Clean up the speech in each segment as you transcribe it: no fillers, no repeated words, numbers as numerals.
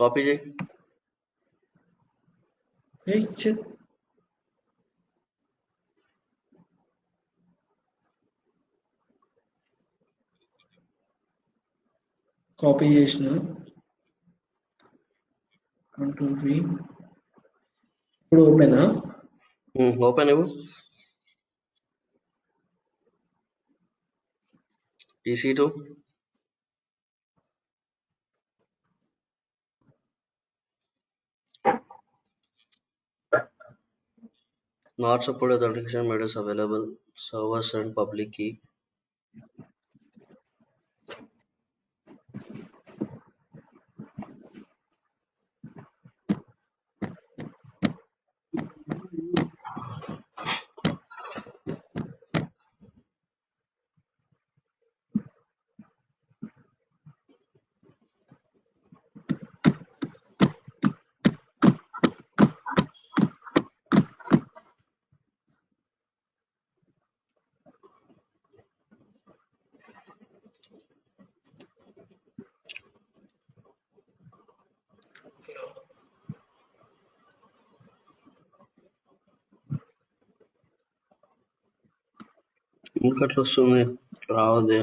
Copy చేయి. Copy చేసిన control V. ఇప్పుడు ఓపెనా? ఓపెన్ ఇవ్వు. EC2 not support authentication methods available, servers and public key. ఇంకా అట్లా వస్తుంది, రావదే.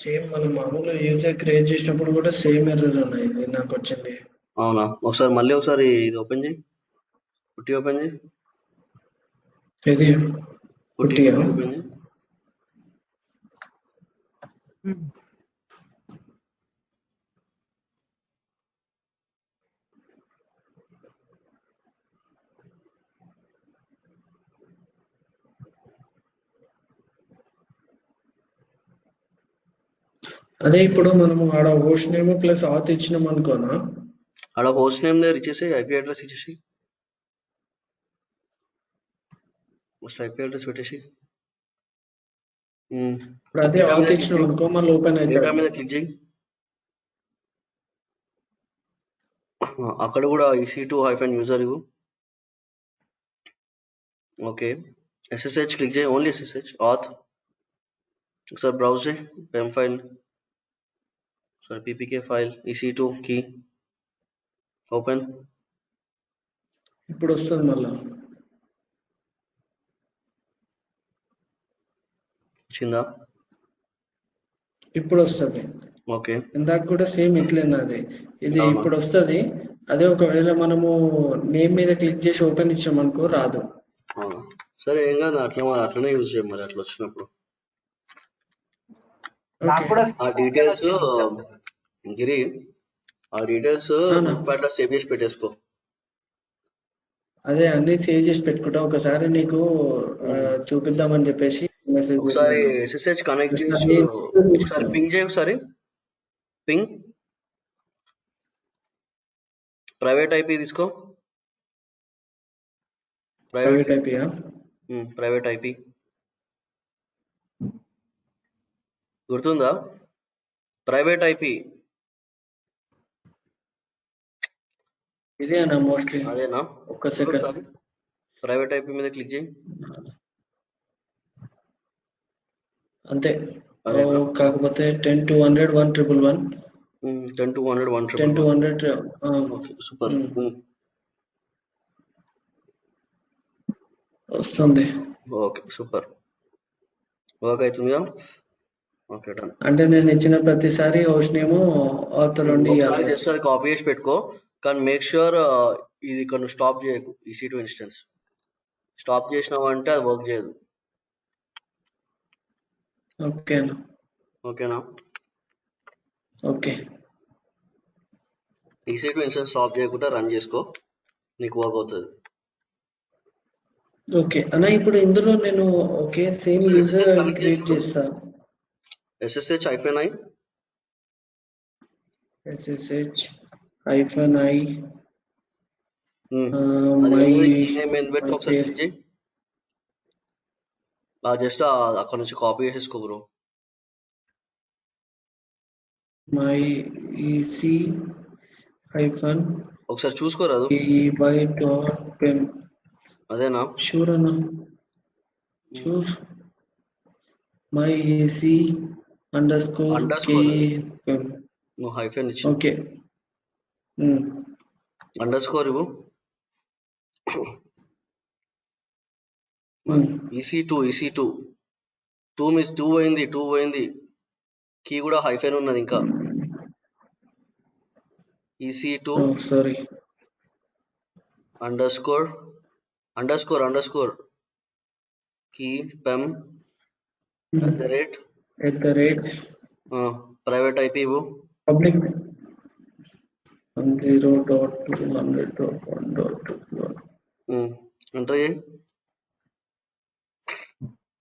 సేమ్ మనం మామూలు యూజర్ క్రియేట్ చేసినప్పుడు కూడా సేమ్ ఎర్రర్ ఉన్నాయి. ఇది నాకు వచ్చింది. అవునా? ఒకసారి మళ్ళీ ఒకసారి ఇది ఓపెన్ చేయి, పుట్టి ఓపెన్ చేయి, ఇది పుట్టి పుట్టిగా ఓపెన్ చేయి. అదే ఇప్పుడు మనము ఆడ హోస్ట్ నేమ్ ప్లస్ ఆత్ ఇచ్చినాం అనుకోనా, ఆడ హోస్ట్ నేమ్ దగ్గర ఇచ్చేసి ఐపీ అడ్రస్ ఇచ్చేసి ఫస్ట్ ఐపీ అడ్రస్ పెట్టేసి ఇప్పుడు అదే ఆత్ ఇచ్చినాం అనుకో మళ్ళీ ఓపెన్ డేటా అవుతుంది. మీద క్లిక్ చేయి. అక్కడ కూడా EC2-user ఇవ్వు. ఓకే, SSH క్లిక్ చేయి, ఓన్లీ SSH. ఆత్ ఒకసారి బ్రౌజ్ చేయి, PEM file, sorry PPK file, EC2 key open. ఇప్పుడు వస్తుంది మళ్ళా. వచ్చిందా? ఇప్పుడు వస్తుంది. ఓకే, ఇందాక కూడా సేమ్ ఇట్లేనా అది. ఇది అవునా? ఇప్పుడు వస్తుంది. అదే ఒకవేళ మనము నేమ్ మీద క్లిక్ చేసి ఓపెన్ ఇచ్చాం అనుకో రాదు. అవునా? సరే ఏం కాదు, అట్లనే యూజ్ చేయం మరి అట్లా వచ్చినప్పుడు. ఆ డీటెయిల్స్ గిరి, ఆ డీటెయిల్స్ నోట్‌ప్యాడ్‌లో సేవ్ చేసి పెట్టేసుకో. అదే అన్ని సేవ్ చేసి పెట్టుకుంటా. ఒకసారి నీకు చూపిద్దామని చెప్పేసి మెసేజ్ ఒకసారి SSH కనెక్ట్ చేసి ఒకసారి పింగ్ చేయి, ఒకసారి పింగ్. ప్రైవేట్ ఐపీ తీసుకో, ప్రైవేట్ ఐపీయా? ప్రైవేట్ ఐపీ గుర్తుందా? ప్రైవేట్ ఐపీ ఇదేనా మోస్ట్లీ? అదేనా? ఒక్క సెకండ్. ప్రైవేట్ ఐపీ మీద క్లిక్ చేయి. అంతే. కాకపోతే 10-200-111 10-200-111 10-200. Okay, super. వస్తుంది. ఓకే, సూపర్, వర్క్ అవుతుందిగా. Okay, done. అంటే నేను ఇచ్చిన ప్రతిసారి హోస్ట్ నేమ్ ఆథర్ ఉండి ఒకసారి జస్ట్ అది కాపీ చేసి పెట్టుకో, కానీ మేక్ ష్యూర్ ఇది ఇక్కడ నువ్వు స్టాప్ చేయకు. EC2 ఇన్స్టెన్స్ స్టాప్ చేసినావు అంటే అది వర్క్ చేయదు. ఓకేనా? ఓకే. EC2 ఇన్స్టెన్స్ స్టాప్ చేయకుండా రన్ చేసుకో, నీకు వర్క్ అవుతుంది. ఓకే అన్న, ఇప్పుడు ఇందులో నేను ఓకే సేమ్ యూజర్ క్రియేట్ చేస్తా. SSH-i SSH-i జస్ట్ అక్కడ నుంచి కాపీ చేసేసుకో బ్రో. మై ఈసీ హైఫన్ ఒకసారి చూసుకోరాదు. అదేనా? షూర్ అన్న, చూస్ my EC underscore under K score అది, నువ్వు హైఫెన్ ఇచ్చినావు. ఓకే. ఉమ్, అండర్ స్కోర్ ఇవ్వు. Um, EC2 two miss, two పోయింది. కీ కూడా హైఫెన్ ఉన్నది ఇంకా. EC2 sorry. Underscore key pem @ at the rate private IP ఇవ్వు. పబ్లిక్ 10.100.1.1. ఎంటర్ చేయి.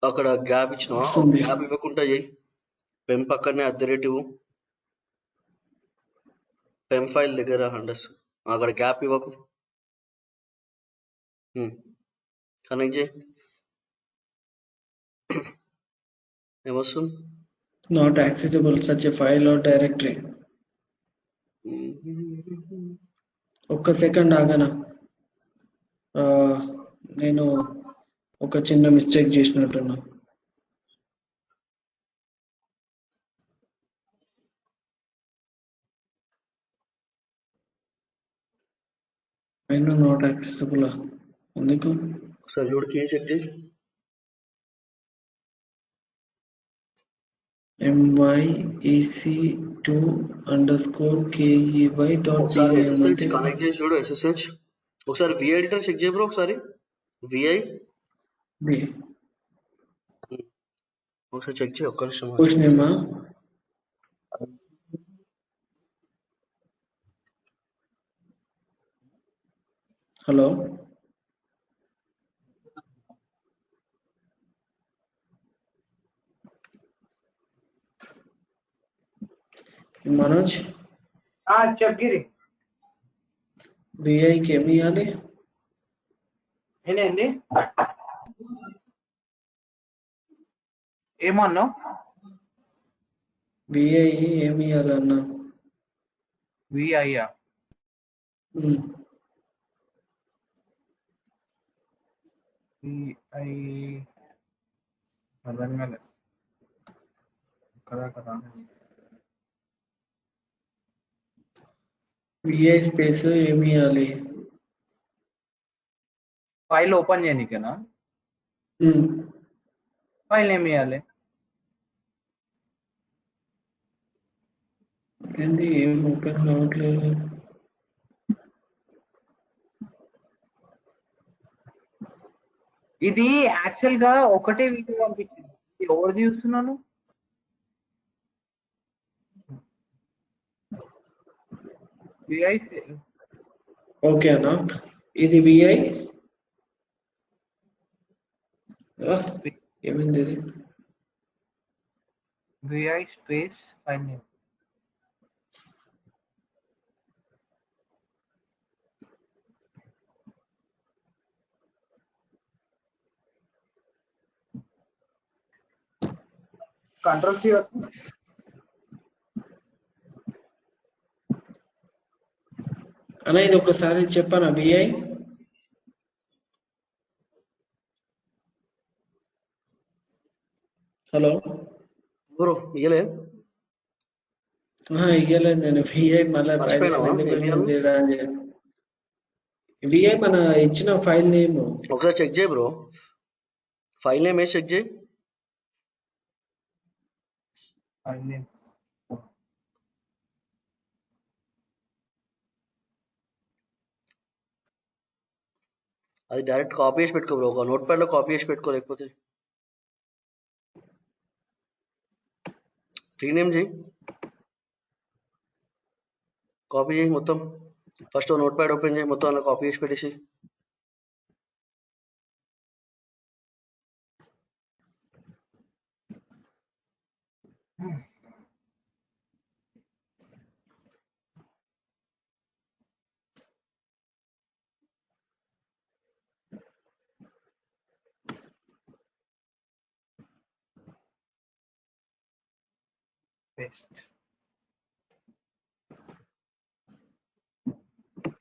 అక్కడ గ్యాప్ ఇచ్చినావా? వస్తుంది. గ్యాప్ ఇవ్వకుండా చేయి. పెమ్ పక్కనే @ ఇవ్వు. పెమ్ ఫైల్ దగ్గర అక్కడ గ్యాప్ ఇవ్వకు. కనెక్ట్ చేయి. ఏమొస్తుంది? Not accessible such a file or directory. ఒక్క సెకండ్ ఆగనా. నేను ఒక చిన్న మిస్టేక్ చేసినట్టున్నా. ఫైల్ నాట్ యాక్సెసిబుల్ ఎందుకు? ఒకసారి చూడు, కీ చెక్ చేయి. ఒకసారి myec2_key.py SSH అంటే కనెక్ట్ చేసి చూడు. SSH ఒకసారి వి ఎడిటర్ చెక్ చేయ బ్రో. ఒకసారి విఐ ఒకసారి చెక్ చేయి. ఒక్క నిమిషం ఆగు. పోస్ట్ నేమా? హలో, మనోజ్ చెప్పగిరి విఐకి ఏమి ఇవ్వాలి? ఏంటండి ఏమన్నావు? విఐ ఏమి ఇవ్వాలన్నా? విఐయా? విఐ అర్థం కాలేదు కదా కదా. విఐ స్పేస్ ఏమి ఇవ్వాలి? File open చేయనీకేనా? ఫైల్ ఏమి ఇవ్వాలి? ఏంది ఏం ఓపెన్ కావట్లేదు? ఇది యాక్చువల్ గా ఒకటే వీడియో పంపించింది. ఇది ఎవరు చూస్తున్నాను? విఐ ఓకే అన్నా, ఇది విఐ. ఏమైంది ఇది? Vi space file name. Control C వస్తుంది. అన్నా ఇది ఒకసారి చెప్పానా? విఐ హలో బ్రో ఇయ్యలే. ఇయ్యలేదు నేను. విఐ మళ్ళీ ఫైల్ నేమ్ మర్చిపోయినావా ఎందుకు ఏమి మెన్షన్ ఇయ్యాలో? చేయడానికి. విఐ మన ఇచ్చిన ఫైల్ నేమ్. ఒకసారి చెక్ చేయి బ్రో. ఫైల్ నేమ్ వేసి చెక్ చేయి. ఫైల్ నేమ్ అది డైరెక్ట్ కాపీ చేసి పెట్టుకో బ్రో. ఒక నోట్ ప్యాడ్ లో కాపీ చేసి పెట్టుకో. లేకపోతే రీనేమ్ చేయి. కాపీ చేయి మొత్తం. ఫస్ట్ నోట్ ప్యాడ్ ఓపెన్ చేయి. మొత్తం అలా కాపీ చేసి పెట్టేసి పేస్ట్.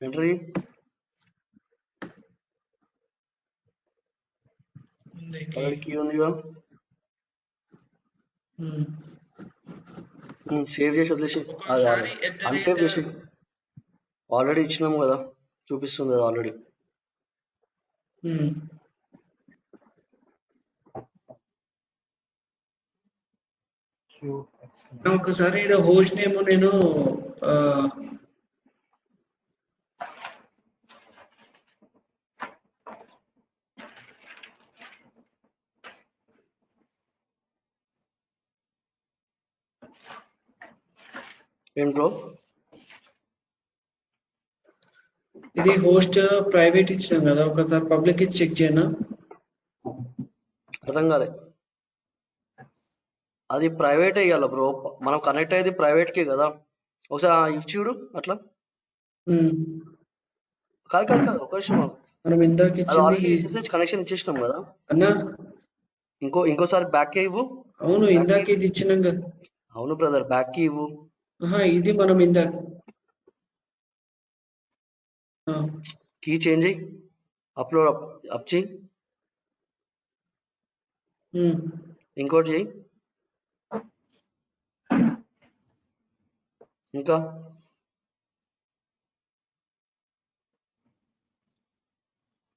ఎంటర్ చేయి. అక్కడ కీ ఉందిగా. సేవ్ చేసి వదిలేసి అది ఒకసారి అన్సేవ్ చేసి ఆల్రెడీ ఇచ్చినాము కదా, చూపిస్తుంది కదా ఆల్రెడీ. ఒకసారి ఈడ హోస్ట్ నేమ్ నేను ఆ, ఏం బ్రో? ఇది హోస్ట్ ప్రైవేట్ ఇచ్చినాం కదా, ఒకసారి పబ్లిక్ ఇచ్చి చెక్ చేయనా? అర్థం కాలే. అది ప్రైవేటే ఇవ్వాలి బ్రో, మనం కనెక్ట్ అయ్యేది ప్రైవేట్కే కదా. ఒకసారి ఇవి చూడు అట్లా. ఉమ్. కాదు కాదు కాదు, ఒక నిమిషం ఆగు. మనం ఇందాక అది ఇచ్చింది ఆల్రెడీ ఎస్ఎస్హెచ్ కనెక్షన్ ఇచ్చేసినాం కదా. అన్నా. ఇంకోసారి బ్యాక్ ఇవ్వు. అవును, బ్యాక్ ఇందాక ఇది ఇచ్చినాం కదా. అవును బ్రదర్, బ్యాక్ ఇవ్వు. ఇది మనం ఇందాక కీ చేంజ్ అయ్యి అప్లోడ్ అప్ చేయి. ఇంకోటి చేయి. ఇంకా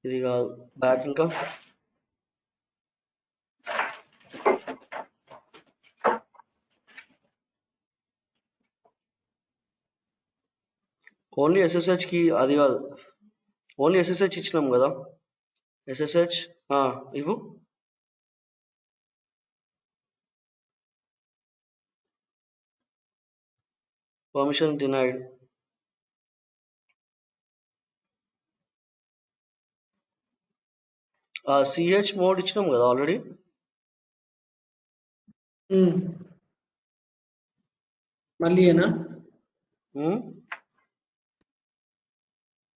ఇది కాదు, బ్యాక్. ఇంకా ఓన్లీ ఎస్ఎస్హెచ్ కి అది కాదు, ఓన్లీ ఎస్ఎస్హెచ్ ఇచ్చినాం కదా. ఎస్ఎస్హెచ్ ఇవ్వు. Permission denied. సిహెచ్ మోడ్ ఇచ్చినాం కదా ఆల్రెడీ. మళ్ళీ ఏనా?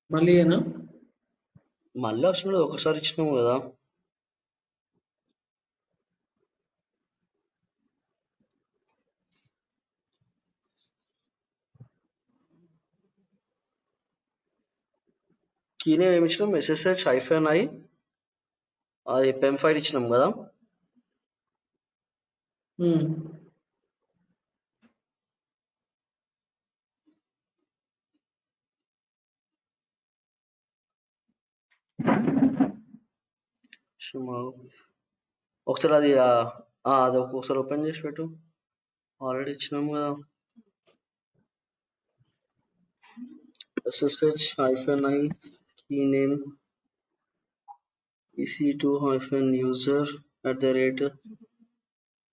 మళ్ళీ ఏనా? మళ్ళీ అవసరం లేదు, ఒకసారి ఇచ్చినాము కదా. కీనే ఏమి ఇచ్చినాం? ఎస్ఎస్హెచ్ హైఫెన్ ఐ, అది పెన్ ఫైల్ ఇచ్చినాం కదా. ఒకసారి అది అది ఒకసారి ఓపెన్ చేసి పెట్టు, ఆల్రెడీ ఇచ్చినాము కదా. SSH hyphen I key name EC2 hyphen user @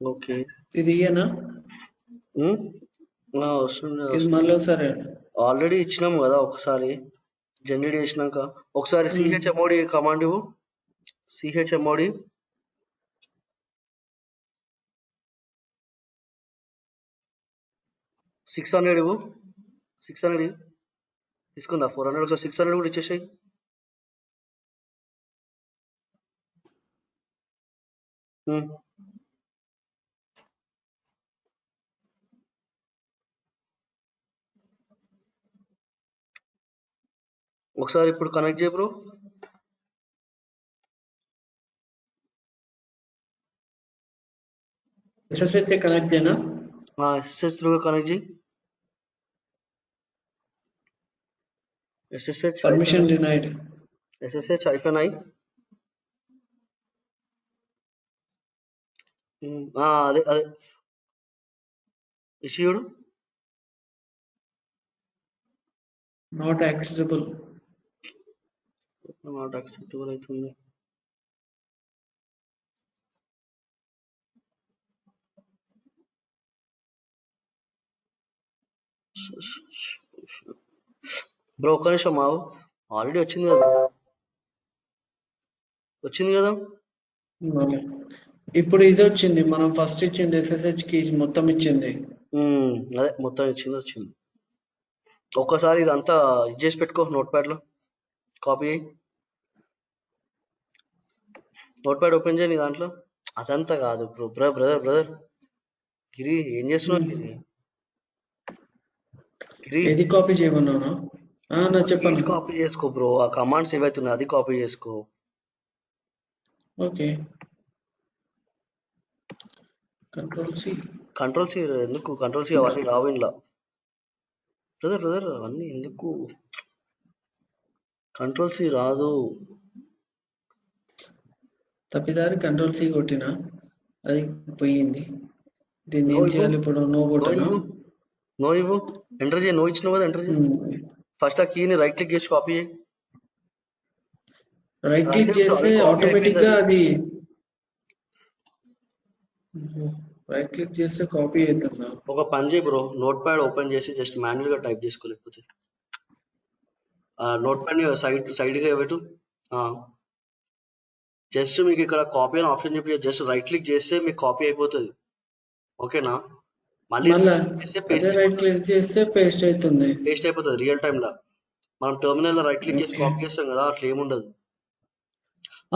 okay. ఇది ఇయ్యనా? అవసరం ఇది లేదు, మళ్ళీ ఒకసారి ఆల్రెడీ ఇచ్చినాము కదా. ఒకసారి జనరేట్ చేసినాక ఒకసారి chmod కమాండ్ ఇవ్వు. chmod 600 ఇవ్వు. 600 తీసుకుందా? 400 ఒకసారి 600 కూడా ఇచ్చేసాయి. ఒకసారి ఇప్పుడు కనెక్ట్ చేయ బ్రో. ఎస్ఎస్హెచ్ కనెక్ట్ చేయనా? SSH త్రూగా కనెక్ట్ చేయి. SSH permission denied. SSH hyphen I. అదే అదే issued not accessible. Not acceptable అవుతుంది. బ్రో ఒక్క నిమిషం మావు, ఆల్రెడీ వచ్చింది కదా. వచ్చింది కదా. ఇప్పుడు ఇది వచ్చింది, మనం ఫస్ట్ ఇచ్చింది ఎస్ఎస్హెచ్ కి మొత్తం ఇచ్చింది. అదే మొత్తం వచ్చింది. ఒక్కసారి ఇదంతా ఇది చేసి పెట్టుకో, నోట్ ప్యాడ్ లో కాపీ అయ్యి నోట్ ప్యాడ్ ఓపెన్ చేయి నీ దాంట్లో. అదంతా కాదు బ్రో, బ్రదర్ గిరి, ఏం చేస్తున్నావు గిరి? ఏది కాపీ చేయమన్నాను? చెప్పండి. కాపీ చేసుకో బ్రో, ఆ కమాండ్స్ ఏవైతున్నాయి అది కాపీ చేసుకో. Okay, control C. Control C ఎందుకు కంట్రోల్ సి అవన్నీ రావు ఇంట్లో బ్రదర్ అవన్నీ ఎందుకు కంట్రోల్ సి రాదు. తప్పిదారి కంట్రోల్ సి కొట్టినా అది పోయింది. దీన్ని నో ఏం ఇవ్వు చేయాలి ఇప్పుడు? నో నో కొట్టనా? ఇవ్వు నో ఇవ్వు ఎంటర్ చేయి. నో ఇచ్చినావు కదా ఎంటర్ చేయి. ఫస్ట్ ఆ కీని రైట్ క్లిక్ చేసి కాపీ చేయి. రైట్ అంతే క్లిక్ చేస్తే ఆల్రెడీ కాపీ ఆటోమేటిక్ అయిపోయింది గా అది. అది రైట్ క్లిక్ చేస్తే కాపీ అవుతుందా? ఒక పని చేయి బ్రో, నోట్ ప్యాడ్ ఓపెన్ చేసి జస్ట్ మాన్యువల్ గా టైప్ చేసుకోలేకపోతే నోట్ ప్యాడ్ సైడ్ గా పెట్టు. జస్ట్ మీకు ఇక్కడ కాపీ అని ఆప్షన్ చెప్పి జస్ట్ రైట్ క్లిక్ చేస్తే మీకు కాపీ అయిపోతుంది. ఓకేనా? మళ్ళీ మళ్ళా చేస్తే అదే పేస్ట్ రైట్ అయిపోతుంది. క్లిక్ చేస్తే పేస్ట్ అవుతుంది. పేస్ట్ అయిపోతుంది రియల్ టైమ్ లో. మనం టెర్మినల్ లో రైట్ క్లిక్ చేసి ఓకే కాపీ చేస్తాం కదా, అట్లా ఏముండదు.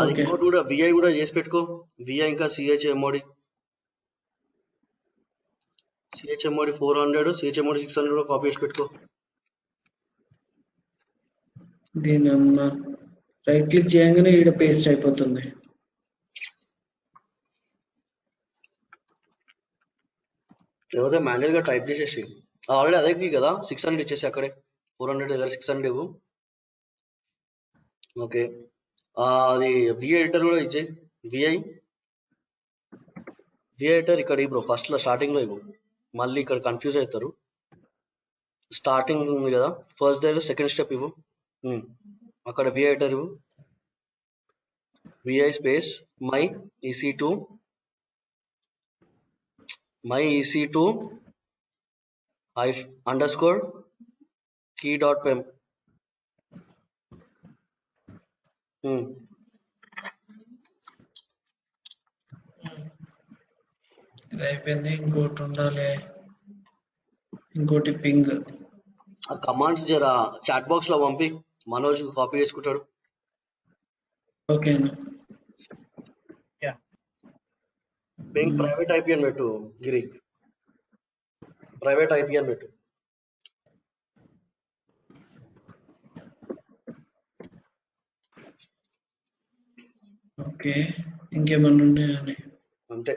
అది ఓకే ఇంకోటి కూడా విఐ కూడా చేసి పెట్టుకో. విఐ ఇంకా సిహెచ్ఎంఓడి 400 సిహెచ్ఎంఓడి 600 కూడా కాపీ చేసి పెట్టుకో. దీని అమ్మ రైట్ క్లిక్ చేయగానే ఈడ పేస్ట్ అయిపోతుంది. లేకపోతే మాన్యువల్ గా టైప్ చేసేసి ఆల్రెడీ అదే కీ కదా 600 ఇచ్చేసి అక్కడే 400 దగ్గర 600 ఇవ్వు. ఓకే అది విఐ ఎడిటర్ కూడా ఇచ్చేయి. విఐ ఎడిటర్ ఇక్కడ బ్రో ఫస్ట్ లో స్టార్టింగ్ లో ఇవ్వు. మళ్ళీ ఇక్కడ కన్ఫ్యూజ్ అవుతారు. స్టార్టింగ్ ఉంది కదా ఫస్ట్ దగ్గర సెకండ్ స్టెప్ ఇవ్వు. అక్కడ విఐ ఎడిటర్ ఇవ్వు. Vi space my EC2 __ key.pem. ఇది అయిపోయింది. ఇంకోటి ఉండాలి, ఇంకోటి పింగ్. ఆ కమాండ్స్ జర చాట్ బాక్స్ లో పంపి మనోజ్ కాపీ చేసుకుంటాడు. ఓకేనా? పింగ్ ప్రైవేట్ ఐపీ అని పెట్టు గిరి. ప్రైవేట్ ఐపీ అని పెట్టు. ఓకే ఇంకేమన్నా ఉన్నాయని? అంతే,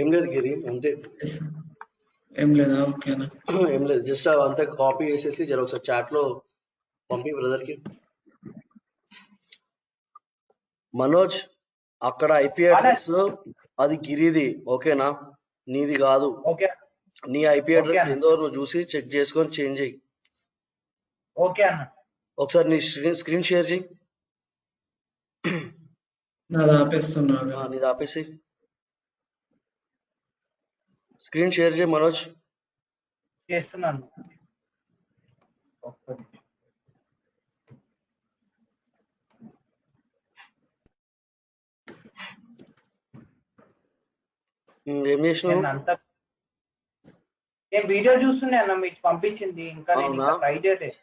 ఏం లేదు గిరి, అంతే. ఏం లేదా? ఓకేనా? ఏం లేదు, జస్ట్ అంతా కాపీ చేసేసి జర ఒకసారి చాట్ లో పంపి బ్రదర్ కి. మనోజ్ అక్కడ ఐపీ అడ్రస్ అది గిరిది, ఓకేనా? నీది కాదు. ఓకే నీ ఐపీ అడ్రస్ ఏందో నువ్వు చూసి చెక్ చేసుకొని చేంజ్ చేయి. ఓకే అన్న. ఒకసారి నీ స్క్రీన్ షేర్ చేయి. నాది ఆపేస్తున్నా. నీది ఆపేసి స్క్రీన్ షేర్ చేయి మనోజ్. చేస్తున్నాను. ఏం చేసినావు? అంతా నేను వీడియో చూస్తున్నా అన్న, మీకు పంపించింది. ఇంకా నేను ఇంకా ట్రై చేయలేదు.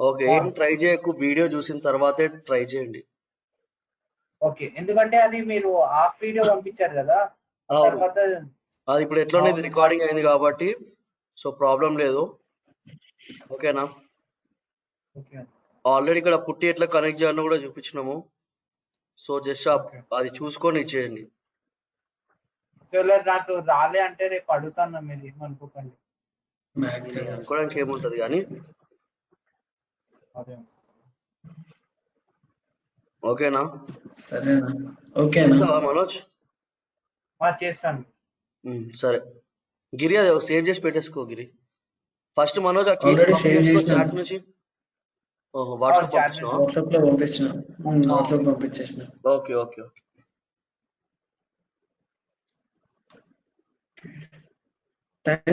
ఓకే, ఏం ట్రై చేయకు, వీడియో చూసిన తర్వాతే ట్రై చేయండి. ఓకే, ఎందుకంటే అది మీరు హాఫ్ వీడియో పంపించారు కదా, తర్వాత అది ఇప్పుడు ఎట్లా రికార్డింగ్ అయింది కాబట్టి సో ప్రాబ్లం లేదు. ఓకేనా? ఆల్రెడీ ఇక్కడ పుట్టి ఎట్లా కనెక్ట్ చేయాలని కూడా చూపించినాము. సో జస్ట్ అది చూసుకొని ఇచ్చేయండి. నాకు రాలే అంటే రేపు అడుగుతాను, మీరు ఏమనుకోకండి. అనుకోవడానికి ఏముంటది కానీ. ఓకేనా? సరేనా? ఓకేనా మనోజ్? చేస్తాను. సరే గిరి అది సేవ్ చేసి పెట్టేసుకో గిరి. ఫస్ట్ మనోజ్ ఆ కీ ఆల్రెడీ సేవ్ చేసిన. చాట్ నుంచి వాట్సాప్ పంపించినా? వాట్సాప్ లో పంపించిన. వాట్సాప్ పంపించేసిన. Okay okay okay.